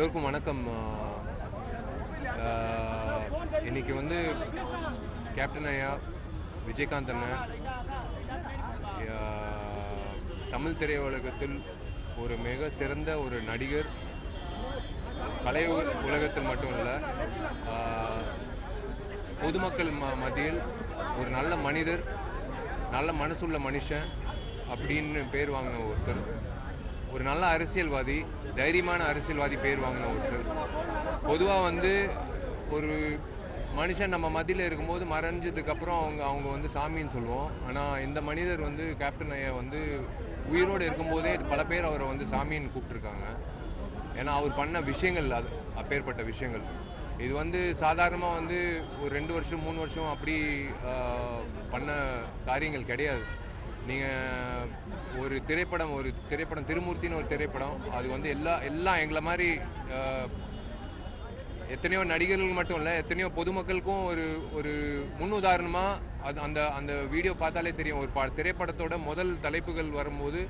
எல்லோருக்கும் வணக்கம். இன்னைக்கு வந்து கேப்டன் ஐயா, விஜயகாந்த் அண்ணன் தமிழ் திரையுலகத்தில் ஒரு மிக சிறந்த ஒரு நடிகர், கலை உலகத்தில் மட்டும் இல்லை, பொதுமக்கள் மத்தியில் ஒரு நல்ல மனிதர், நல்ல மனசுள்ள மனுஷன் அப்படின்னு பேர் வாங்கின ஒருத்தர், ஒரு நல்ல அரசியல்வாதி, தைரியமான அரசியல்வாதி பேர் வாங்கின ஒருத்தர். பொதுவாக வந்து ஒரு மனுஷன் நம்ம மத்தியில் இருக்கும்போது மறைஞ்சதுக்கப்புறம் அவங்க வந்து சாமின்னு சொல்லுவோம். ஆனால் இந்த மனிதர் வந்து கேப்டன் ஐயா வந்து உயிரோடு இருக்கும்போதே பல பேர் அவரை வந்து சாமின்னு கூப்பிட்டுருக்காங்க. ஏன்னா அவர் பண்ண விஷயங்கள், அது அப்பேற்பட்ட விஷயங்கள். இது வந்து சாதாரணமாக வந்து ஒரு 2 வருஷம் 3 வருஷம் அப்படி பண்ண காரியங்கள் கிடையாது. நீங்கள் ஒரு திரைப்படம் திருமூர்த்தின்னு ஒரு திரைப்படம், அது வந்து எல்லாம் எங்களை மாதிரி எத்தனையோ நடிகர்கள் மட்டும் இல்லை, எத்தனையோ பொதுமக்களுக்கும் ஒரு முன் உதாரணமாக அது அந்த வீடியோ பார்த்தாலே தெரியும். ஒரு திரைப்படத்தோட முதல் தலைப்புகள் வரும்போது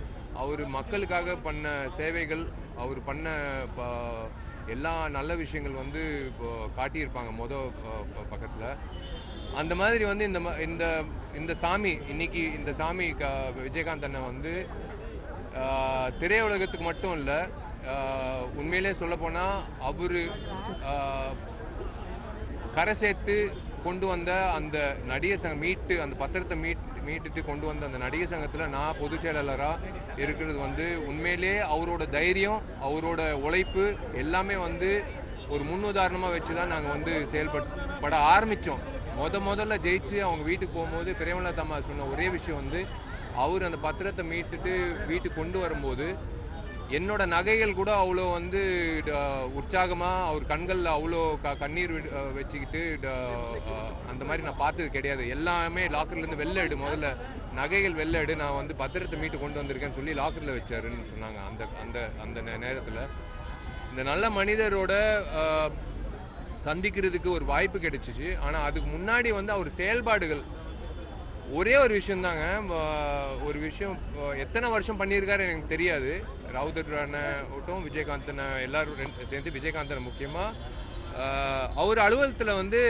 அவர் மக்களுக்காக பண்ண சேவைகள், அவர் பண்ண எல்லா நல்ல விஷயங்கள் வந்து காட்டியிருப்பாங்க பக்கத்தில். அந்த மாதிரி வந்து இந்த சாமி, இன்னைக்கு இந்த சாமி விஜயகாந்த் அண்ணன் வந்து திரையுலகத்துக்கு மட்டும் இல்லை, உண்மையிலே சொல்லப்போனால் அவர் கரை சேர்த்து கொண்டு வந்த அந்த நடிகர் சங்கம் அந்த பத்திரத்தை மீட்டுட்டு கொண்டு வந்த அந்த நடிகர் சங்கத்தில் நான் பொதுச் செயலாளராக இருக்கிறது வந்து உண்மையிலே அவரோட தைரியம், அவரோட உழைப்பு எல்லாமே வந்து ஒரு முன்னுதாரணமாக வச்சு தான் நாங்கள் வந்து செயல்பட ஆரம்பித்தோம். முதல்ல ஜெயிச்சு அவங்க வீட்டுக்கு போகும்போது பிரேமலதா அம்மா சொன்ன ஒரே விஷயம் வந்து, அவர் அந்த பத்திரத்தை மீட்டுட்டு வீட்டுக்கு கொண்டு வரும்போது என்னோட நகைகள் கூட அவ்வளோ வந்து உற்சாகமாக, அவர் கண்களில் அவ்வளோ கண்ணீர் வச்சுக்கிட்டு அந்த மாதிரி நான் பார்த்தது கிடையாது. எல்லாமே லாக்கர்லேருந்து வெளில எடு, முதல்ல நகைகள் வெளில எடு, நான் வந்து பத்திரத்தை மீட்டு கொண்டு வந்திருக்கேன்னு சொல்லி லாக்கரில் வச்சாருன்னு சொன்னாங்க. அந்த நேரத்தில் இந்த நல்ல மனிதரோட சந்திக்கிறதுக்கு ஒரு வாய்ப்பு கிடைச்சிச்சு. ஆனால் அதுக்கு முன்னாடி வந்து அவர் செயல்பாடுகள் ஒரே ஒரு விஷயம்தாங்க. ஒரு விஷயம் எத்தனை வருஷம் பண்ணியிருக்காரு எனக்கு தெரியாது. ராவுத்தர் அண்ணன், விஜயகாந்த் அண்ணன் எல்லாரும் சேர்ந்து, விஜயகாந்த் அண்ணன் முக்கியமாக அவர் அலுவலகத்தில் வந்து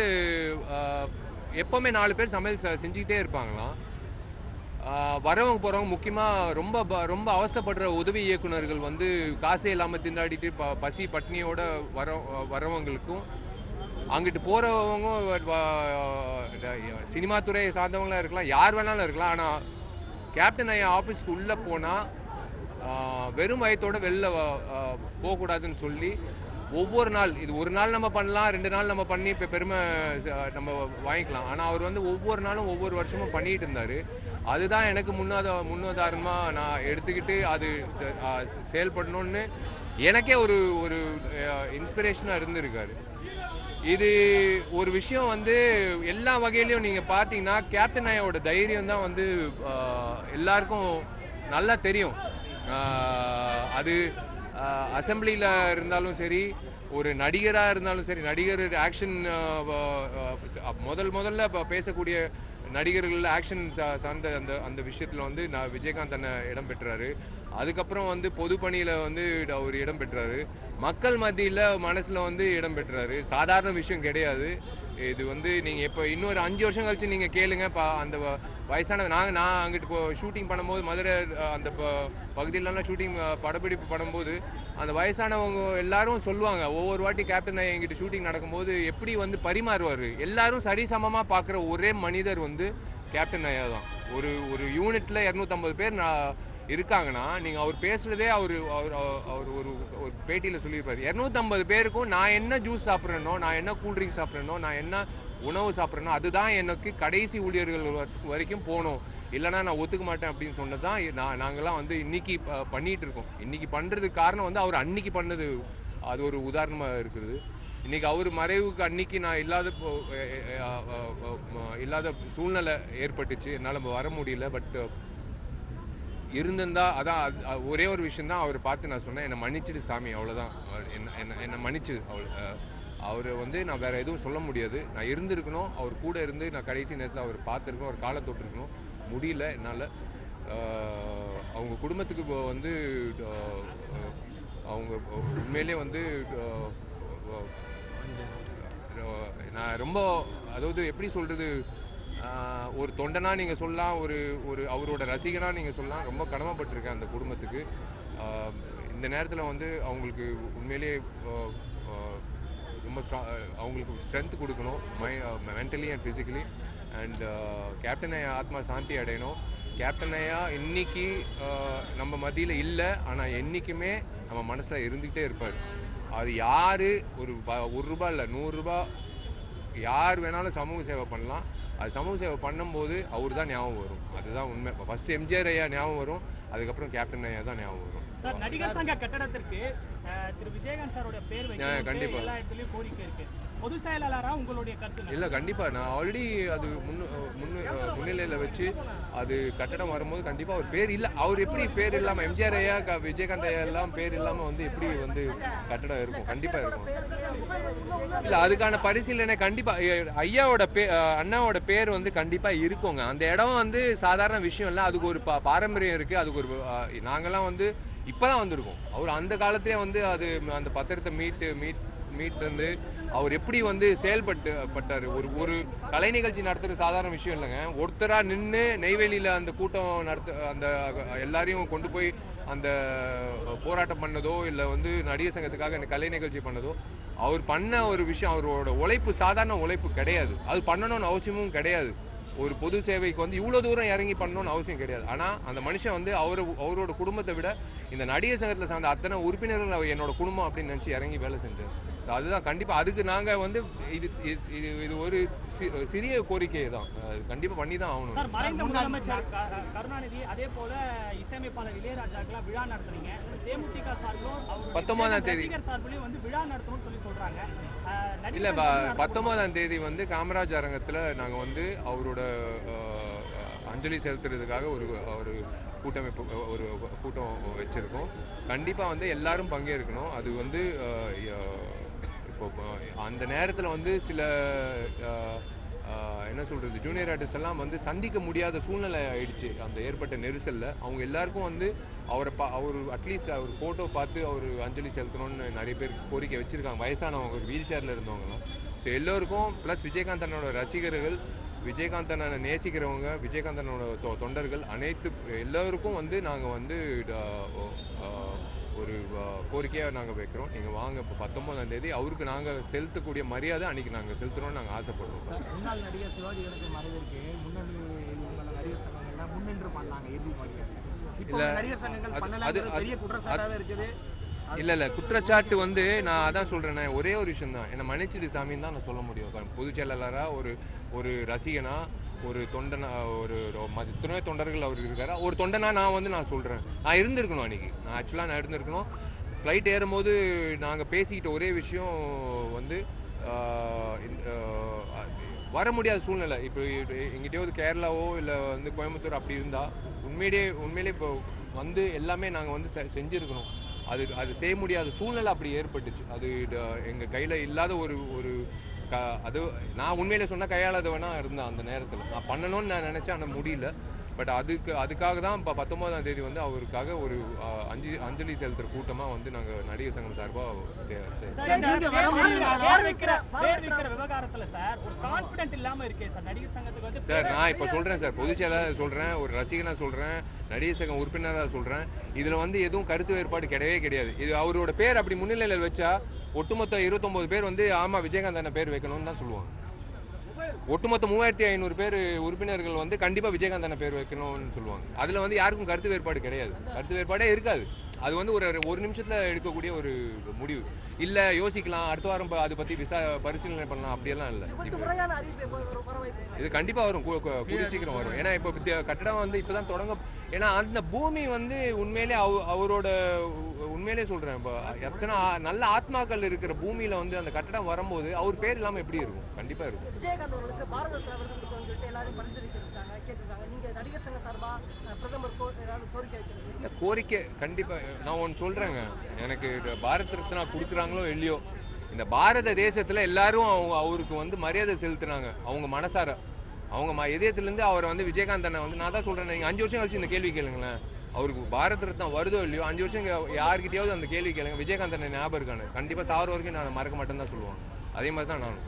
எப்போவுமே 4 பேர் சமையல் செஞ்சுக்கிட்டே இருப்பாங்களாம். வரவங்க போகிறவங்க, முக்கியமாக ரொம்ப அவஸ்தைப்படுற உதவி இயக்குநர்கள் வந்து காசே இல்லாமல் திண்டாடிட்டு பசி பட்னியோட வரவங்களுக்கும், அங்கிட்டு போகிறவங்க சினிமா துறையை சார்ந்தவங்களாக இருக்கலாம், யார் வேணாலும் இருக்கலாம். ஆனால் கேப்டன் ஐயா ஆஃபீஸ்க்கு உள்ளே போனால் வெறும் வயத்தோட வெளில போகக்கூடாதுன்னு சொல்லி ஒவ்வொரு நாள், இது ஒரு நாள் நம்ம பண்ணலாம், 2 நாள் நம்ம பண்ணி இப்போ பெருமை நம்ம வாங்கிக்கலாம். ஆனால் அவர் வந்து ஒவ்வொரு நாளும் ஒவ்வொரு வருஷமும் பண்ணிகிட்டு இருந்தார். அதுதான் எனக்கு முன்னுதாரணமாக நான் எடுத்துக்கிட்டு அது செயல்படணும்னு எனக்கே ஒரு இன்ஸ்பிரேஷனாக இருந்திருக்காரு. இது ஒரு விஷயம் வந்து எல்லா வகையிலையும் நீங்கள் பார்த்தீங்கன்னா கேப்டன் ஐயாவோட தைரியம் தான் வந்து எல்லாருக்கும் நல்லா தெரியும். அது அசம்பிளியில் இருந்தாலும் சரி, ஒரு நடிகராக இருந்தாலும் சரி, நடிகர் ஆக்ஷன் முதல்ல பேசக்கூடிய நடிகர்கள் ஆக்ஷன் சார்ந்த அந்த விஷயத்தில் வந்து விஜயகாந்த் அண்ணன் இடம் பெற்றாரு. அதுக்கப்புறம் வந்து பொது பணியில் வந்து அவர் இடம் பெற்றாரு. மக்கள் மத்தியில் மனசில் வந்து இடம் பெற்றாரு. சாதாரண விஷயம் கிடையாது இது வந்து. நீங்கள் இப்போ இன்னொரு 5 வருஷம் கழிச்சு நீங்கள் கேளுங்க, அந்த வயசான நான் அங்கிட்டு ஷூட்டிங் பண்ணும்போது, மதுரை அந்த பகுதியிலலாம் ஷூட்டிங் படப்பிடிப்பு பண்ணும்போது அந்த வயசானவங்க எல்லாரும் சொல்லுவாங்க, ஒவ்வொரு வாட்டி கேப்டன் ஐயா எங்கிட்ட ஷூட்டிங் நடக்கும்போது எப்படி வந்து பரிமாறுவார். எல்லாரும் சரிசமமாக பார்க்குற ஒரே மனிதர் வந்து கேப்டன் ஐயா தான். ஒரு யூனிட்ல 250 பேர் இருக்காங்கன்னா, நீங்கள் அவர் பேசுறதே அவர் ஒரு பேட்டியில் சொல்லியிருப்பார். 250 பேருக்கும் நான் என்ன ஜூஸ் சாப்பிட்றேனோ, நான் என்ன கூல்ட்ரிங்க் சாப்பிட்றேனோ, நான் என்ன உணவு சாப்பிட்றேனோ அதுதான் எனக்கு கடைசி ஊழியர்கள் வரைக்கும் போகணும், இல்லைனா நான் ஒத்துக்க மாட்டேன் அப்படின்னு சொன்னது தான் நாங்கள்லாம் வந்து இன்னைக்கு பண்ணிட்டு இருக்கோம். இன்னைக்கு பண்ணுறதுக்கு காரணம் வந்து அவர் அன்னைக்கு பண்ணது, அது ஒரு உதாரணமாக இருக்குது. இன்னைக்கு அவர் மறைவுக்கு அன்னைக்கு நான் இல்லாத சூழ்நிலை ஏற்பட்டுச்சு, என்னால் வர முடியல. பட் இருந்திருந்தா, அதான் ஒரே ஒரு விஷயம் தான் அவர் பார்த்து நான் சொன்னேன், என்னை மன்னிச்சிடு சாமி, அவ்வளோதான், என்னை மன்னிச்சு. அவர் வந்து நான் வேறு எதுவும் சொல்ல முடியாது. நான் இருந்திருக்கணும், அவர் கூட இருந்து நான் கடைசி நேரத்தில் அவர் பார்த்துருக்கணும், அவர் காலை தொட்டிருக்கணும். முடியல என்னால். அவங்க குடும்பத்துக்கு வந்து அவங்க உண்மையிலே வந்து நான் ரொம்ப அதாவது எப்படி சொல்றது, ஒரு தொண்டனா நீங்க சொல்லலாம், ஒரு ஒரு அவரோட ரசிகனா நீங்க சொல்லலாம். ரொம்ப கடமைப்பட்டிருக்கேன் அந்த குடும்பத்துக்கு. இந்த நேரத்தில் வந்து அவங்களுக்கு உண்மையிலேயே ரொம்ப அவங்களுக்கு ஸ்ட்ரென்த் கொடுக்கணும், mentally and physically. And captain ஐயா ஆத்மா சாந்தி அடையணும். கேப்டன் ஐயா இன்னைக்கு நம்ம மத்தியில் இல்லை, ஆனால் என்றைக்குமே நம்ம மனசில் இருந்துக்கிட்டே இருப்பார். அது யார், ஒரு ரூபா இல்லை 100 ரூபா யார் வேணாலும் சமூக சேவை பண்ணலாம். அது சமூக சேவை பண்ணும்போது அவர் தான் ஞாபகம் வரும். அதுதான் உண்மை. ஃபர்ஸ்ட் எம்ஜிஆர் ஐயா ஞாபகம் வரும், அதுக்கப்புறம் கேப்டன் ஐயா தான் ஞாபகம் வரும். சார், நடிகர் சங்க கட்டடத்திற்கு திரு விஜயகாந்த் சாரோட பேர் வைக்கணும், கண்டிப்பா எல்லா இடத்துலயும் கோரிக்கை இருக்கு. பொது செயலாளரா உங்களுடைய கருத்து? இல்ல, கண்டிப்பா நான் ஆல்ரெடி அது முன்னிலையில வச்சு அது கட்டடம் வரும்போது கண்டிப்பா அவர் பேர் இல்ல, அவர் எப்படி பேர் இல்லாம எம்ஜிஆர் ஐயா விஜயகாந்த் ஐயா எல்லாம் பேர் இல்லாம வந்து எப்படி வந்து கட்டடம் இருக்கும்? கண்டிப்பா இருக்கும். இல்ல, அதுக்கான பரிசீலனை கண்டிப்பா ஐயாவோட அண்ணாவோட பேர் வந்து கண்டிப்பா இருக்குங்க. அந்த இடம் வந்து சாதாரண விஷயம் இல்ல, அதுக்கு ஒரு பாரம்பரியம் இருக்கு. அதுக்கு ஒரு நாங்கெல்லாம் வந்து இப்பதான் வந்திருக்கோம். அவர் அந்த காலத்திலே வந்து அது அந்த பத்திரத்தை மீட் வந்து அவர் எப்படி வந்து செயல்பட்டாரு. ஒரு கலை நிகழ்ச்சி நடத்துறது சாதாரண விஷயம் இல்லைங்க. ஒருத்தரா நின்று நெய்வேலியில அந்த கூட்டம் அந்த எல்லாரையும் கொண்டு போய் அந்த போராட்டம் பண்ணதோ இல்லை வந்து நடிகர் சங்கத்துக்காக அந்த கலை நிகழ்ச்சி பண்ணதோ அவர் பண்ண ஒரு விஷயம். அவரோட உழைப்பு சாதாரண உழைப்பு கிடையாது. அது பண்ணணும்னு அவசியமும் கிடையாது. ஒரு பொது சேவைக்கு வந்து இவ்வளோ தூரம் இறங்கி பண்ணணும்னு அவசியம் கிடையாது. ஆனால் அந்த மனுஷன் வந்து அவரோட குடும்பத்தை விட இந்த நடிகர் சங்கத்தில் சார்ந்த அத்தனை உறுப்பினர்கள் என்னோட குடும்பம் அப்படின்னு நினச்சி இறங்கி வேலை செஞ்சார். அதுதான் கண்டிப்பாக அதுக்கு நாங்கள் வந்து இது ஒரு சிறிய கோரிக்கை தான், கண்டிப்பாக பண்ணி தான் ஆகணும். சார், மறைந்த முதலமைச்சர் கருணாநிதி அதே போல இசையமைப்பாளர் இளையராஜாக்கெல்லாம் விழா நடத்துறீங்க. தேமுதிக சார்பிலும் 19ஆம் தேதி சார்பிலும் வந்து விழா நடத்தணும்னு சொல்லி சொல்றாங்க. இல்ல, 19ஆம் தேதி வந்து காமராஜ் அரங்கத்தில் நாங்கள் வந்து அவரோட அஞ்சலி செலுத்துறதுக்காக ஒரு கூட்டம் வச்சிருக்கோம். கண்டிப்பாக வந்து எல்லாரும் பங்கேற்கணும். அது வந்து இப்போ அந்த நேரத்தில் வந்து சில என்ன சொல்றது, ஜூனியர் ஆர்டிஸ்ட் எல்லாம் வந்து சந்திக்க முடியாத சூழ்நிலை ஆயிடுச்சு. அந்த ஏற்பட்ட நெரிசல்ல அவங்க எல்லாருக்கும் வந்து அவர் அட்லீஸ்ட் அவர் போட்டோ பார்த்து அவர் அஞ்சலி செலுத்தணும்னு நிறைய பேர் கோரிக்கை வச்சிருக்காங்க. வயசானவங்க, ஒரு வீல் சேர்ல இருந்தவங்கலாம். ஸோ எல்லோருக்கும் ப்ளஸ் விஜயகாந்த் அண்ணனோட ரசிகர்கள், விஜயகாந்த் அண்ணனை நேசிக்கிறவங்க, விஜயகாந்த் அண்ணனோட தொண்டர்கள் அனைத்து எல்லோருக்கும் வந்து நாங்கள் வந்து ஒரு கோரிக்கையாக நாங்கள் வைக்கிறோம். நீங்கள் வாங்க, இப்போ 19ஆம் தேதி அவருக்கு நாங்கள் செலுத்தக்கூடிய மரியாதை அன்றைக்கி நாங்கள் செலுத்துகிறோம்னு நாங்கள் ஆசைப்படுறோம். முன்னாள் நடிகர் சிவாஜி கணேசன் மறைவிற்கு முன்னணி நடிகர் சங்கங்கள்லாம் முன்னின்று பண்ணாங்க இறுதி மரியாதை. இல்ல குற்றச்சாட்டு வந்து நான் அதான் சொல்றேன். ஒரே ஒரு விஷயம் தான், என்ன மன்னிச்சிடு சாமின்னு தான் நான் சொல்ல முடியும். பொதுச் செயலாளரா, ஒரு ரசிகனா, ஒரு தொண்டனா, ஒரு துணை தொண்டர்கள் அவர் இருக்காரா, ஒரு தொண்டனா நான் சொல்றேன். நான் இருந்திருக்கணும் அன்னைக்கு. நான் இருந்திருக்கணும். ஃப்ளைட் ஏறும்போது நாங்கள் பேசிக்கிட்ட ஒரே விஷயம் வந்து வர முடியாத சூழ்நிலை. இப்போ எங்கிட்டயோ கேரளாவோ இல்லை வந்து கோயம்புத்தூர் அப்படி இருந்தால் உண்மையிலே இப்போ வந்து எல்லாமே நாங்கள் வந்து செஞ்சுருக்கணும். அது செய்ய முடியாத சூழ்நிலை அப்படி ஏற்பட்டுச்சு. அது எங்கள் கையில் இல்லாத ஒரு அது நான் உண்மையிலே சொன்னால் கையாளாதவனா இருந்தேன். அந்த நேரத்தில் நான் பண்ணணும்னு நான் நினச்சேன், ஆனால் முடியல. பட் அதுக்காக தான் இப்போ 19ஆம் தேதி வந்து அவருக்காக ஒரு அஞ்சலி செலுத்துகிற கூட்டமாக வந்து நாங்கள் நடிகர் சங்கம் சார்பாக சார் நான் இப்போ சொல்கிறேன் சார், பொதுச் செயலாளர் சொல்கிறேன், ஒரு ரசிகனாக சொல்கிறேன், நடிகர் சங்கம் உறுப்பினராக சொல்கிறேன். இதில் வந்து எதுவும் கருத்து வேறுபாடு கிடையாது. இது அவரோட பேர் அப்படி முன்னிலையில் வச்சா ஒட்டுமொத்த 29 பேர் வந்து ஆமாம் விஜயகாந்த் அண்ணன் பேர் வைக்கணும்னு தான் சொல்லுவாங்க. ஒட்டுமொத்த 3500 பேர் உறுப்பினர்கள் வந்து கண்டிப்பா விஜயகாந்த் அண்ணன் பேர் வைக்கணும்னு சொல்லுவாங்க. அதுல வந்து யாருக்கும் கருத்து வேறுபாடு கிடையாது. கருத்து வேறுபாடே இருக்காது. அது வந்து ஒரு நிமிஷத்துல எடுக்கக்கூடிய ஒரு முடிவு. இல்ல யோசிக்கலாம், அடுத்த வாரம் அதை பத்தி பரிசீலனை பண்ணலாம், அப்படியெல்லாம் இல்லை. இது கண்டிப்பா வரும், கூடிய சீக்கிரம் வரும். ஏன்னா இப்போ கட்டடம் வந்து இப்பதான் தொடங்க. ஏன்னா அந்த பூமி வந்து உண்மையிலே அவரோட உண்மையிலே சொல்றேன், இப்போ எத்தனை நல்ல ஆத்மாக்கள் இருக்கிற பூமியில வந்து அந்த கட்டடம் வரும்போது அவர் பேர் இல்லாம எப்படி இருக்கும்? கண்டிப்பா இருக்கும். கோரிக்கை கண்டிப்பா நான் ஒன்று சொல்றேங்க. எனக்கு பாரத் ரத்னா கொடுக்குறாங்களோ இல்லையோ, இந்த பாரத தேசத்துல எல்லாரும் அவருக்கு வந்து மரியாதை செலுத்துறாங்க. அவங்க மனசார, அவங்க இதயத்திலிருந்து அவரை வந்து விஜயகாந்த் அண்ணன் வந்து நான் தான் சொல்றேன். நீங்க 5 வருஷம் கழிச்சு இந்த கேள்வி கேளுங்களேன். அவருக்கு பாரத் ரத்னா வருதோ இல்லையோ 5 வருஷம் யார்கிட்டயாவது அந்த கேள்வி கேளுங்க, விஜயகாந்த் அண்ணன் ஞாபகம் இருக்கானு கண்டிப்பாக சாவர வரைக்கும் நான் மறக்க மாட்டேன்னு தான் சொல்லுவாங்க. அதே மாதிரி தான் நானும்.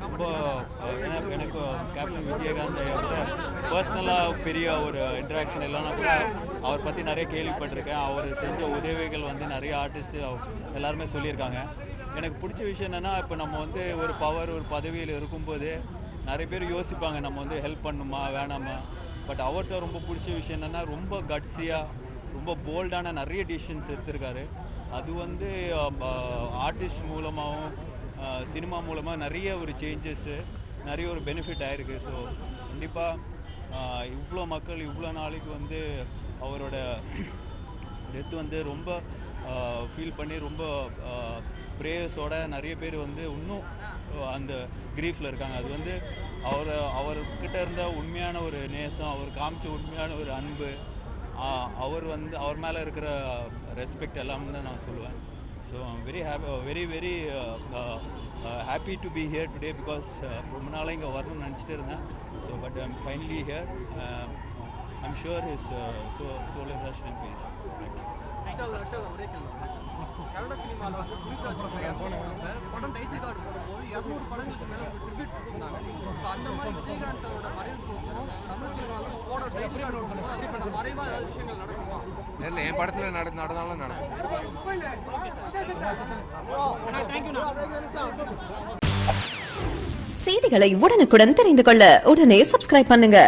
ரொம்ப எனக்கு கேப்டன் விஜயகாந்த் ஐயாவோட பர்சனலாக பெரிய ஒரு இன்ட்ராக்ஷன் இல்லைன்னா கூட அவர் பற்றி நிறைய கேள்விப்பட்டிருக்கேன். அவர் செஞ்ச உதவிகள் வந்து நிறைய ஆர்டிஸ்ட் எல்லாருமே சொல்லியிருக்காங்க. எனக்கு பிடிச்ச விஷயம் என்னென்னா, இப்போ நம்ம வந்து ஒரு பவர் ஒரு பதவியில் இருக்கும்போது நிறைய பேர் யோசிப்பாங்க நம்ம வந்து ஹெல்ப் பண்ணுமா வேணாமா. பட் அவர்கிட்ட ரொம்ப பிடிச்ச விஷயம் என்னென்னா, ரொம்ப கட்ஸியாக ரொம்ப போல்டான நிறைய டிசிஷன்ஸ் எடுத்திருக்காரு. அது வந்து ஆர்டிஸ்ட் மூலமாகவும் சினிமா மூலமாக நிறைய ஒரு சேஞ்சஸ்ஸு நிறைய ஒரு பெனிஃபிட் ஆகிருக்கு. ஸோ கண்டிப்பாக இவ்வளோ மக்கள் இவ்வளோ நாளைக்கு வந்து அவரோட டெத் வந்து ரொம்ப ஃபீல் பண்ணி ரொம்ப ப்ரேயர்ஸோட நிறைய பேர் வந்து இன்னும் அந்த கிரீஃபில் இருக்காங்க. அது வந்து அவர்கிட்ட இருந்த உண்மையான ஒரு நேசம், அவர் காமிச்ச உண்மையான ஒரு அன்பு, அவர் வந்து அவர் மேலே இருக்கிற ரெஸ்பெக்ட் எல்லாம் தான் நான் சொல்லுவேன். So I'm very happy to be here today because ரொம்ப நாளாக இங்கே வரணும்னு நினச்சிட்டு இருந்தேன். So but I'm finally here. I'm sure his soul is hushed in peace. Kannada சினிமாவில் வந்து படம் டைட்டில் கார்டு போடும்போது 200 படங்களுக்கு மேலே ட்ரிபியூட் கொடுத்தாங்க. ஸோ அந்த மாதிரி விஜயகாந்த் சாரோட மறைவுக்கும் தமிழ் சினிமாவில் போட டைட்டில் கார்டு போடும்போது அதுக்கான மறைவாக ஏதாவது விஷயங்கள் நடக்குமா? இல்லை, என் படத்தில் நடந்தாலும் நடக்கும். செய்திகளை உடனுக்குடன் தெரிந்து கொள்ள உடனே சப்ஸ்கிரைப் பண்ணுங்க.